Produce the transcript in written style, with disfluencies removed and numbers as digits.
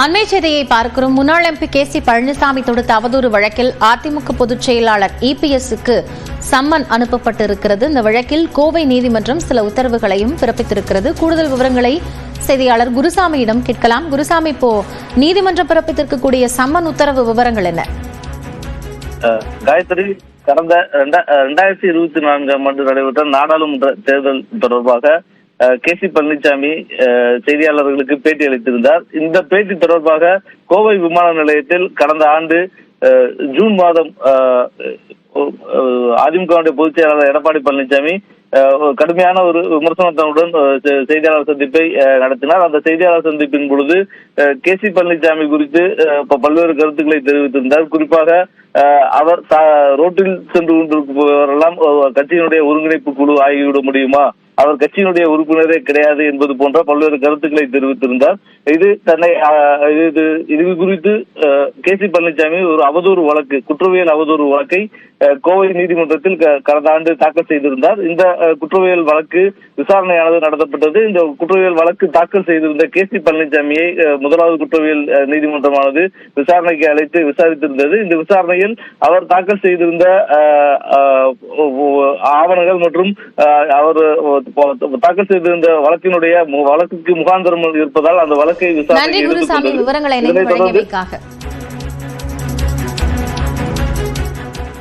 அண்மை செய்தியை பார்க்கிறோம். முன்னாள் எம்பி கே.சி. பழனிசாமி தொடுத்த அவதூறு வழக்கில் அதிமுக பொதுச் செயலாளர் இபிஎஸ்க்கு சம்மன் அனுப்பப்பட்டிருக்கிறது. இந்த வழக்கில் கோவை நீதிமன்றம் சில உத்தரவுகளையும் பிறப்பித்திருக்கிறது. கூடுதல் விவரங்களை செய்தியாளர் குருசாமியிடம் கேட்கலாம். குருசாமி, இப்போ நீதிமன்றம் பிறப்பித்திருக்கக்கூடிய சம்மன் உத்தரவு விவரங்கள் என்ன? காயத்ரி, கடந்த 2024ஆம் ஆண்டு நடைபெற்ற நாடாளுமன்ற தேர்தல் தொடர்பாக கே.சி. பழனிசாமி செய்தியாளர்களுக்கு பேட்டி அளித்திருந்தார். இந்த பேட்டி தொடர்பாக கோவை விமான நிலையத்தில் கடந்த ஆண்டு ஜூன் மாதம் அதிமுக பொதுச் செயலாளர் எடப்பாடி பழனிசாமி கடுமையான ஒரு விமர்சனத்துடன் செய்தியாளர் சந்திப்பை நடத்தினார். அந்த செய்தியாளர் சந்திப்பின் பொழுது கே.சி. பழனிசாமி குறித்து பல்வேறு கருத்துக்களை தெரிவித்திருந்தார். குறிப்பாக அவர் ரோட்டில் சென்று கொண்டிருப்பவரெல்லாம் கட்சியினுடைய ஒருங்கிணைப்பு குழு ஆகிவிட முடியுமா, அவர் கட்சியினுடைய உறுப்பினரே கிடையாது என்பது போன்ற பல்வேறு கருத்துக்களை தெரிவித்திருந்தார். இது குறித்து கே.சி. பழனிசாமி ஒரு அவதூறு வழக்கு, குற்றவியல் அவதூறு வழக்கை கோவை நீதிமன்றத்தில் கடந்த ஆண்டு தாக்கல் செய்திருந்தார். இந்த குற்றவியல் வழக்கு விசாரணையானது நடத்தப்பட்டது. இந்த குற்றவியல் வழக்கு தாக்கல் செய்திருந்த கே.சி. பழனிசாமியை முதலாவது குற்றவியல் நீதிமன்றமானது விசாரணைக்கு அழைத்து விசாரித்திருந்தது. இந்த விசாரணையில் அவர் தாக்கல் செய்திருந்த ஆவணங்கள் மற்றும் அவர் தாக்கல் செய்திருந்த வழக்குக்கு முகாந்திரம் இருப்பதால் அந்த வழக்கை விசாரணை விவரங்களை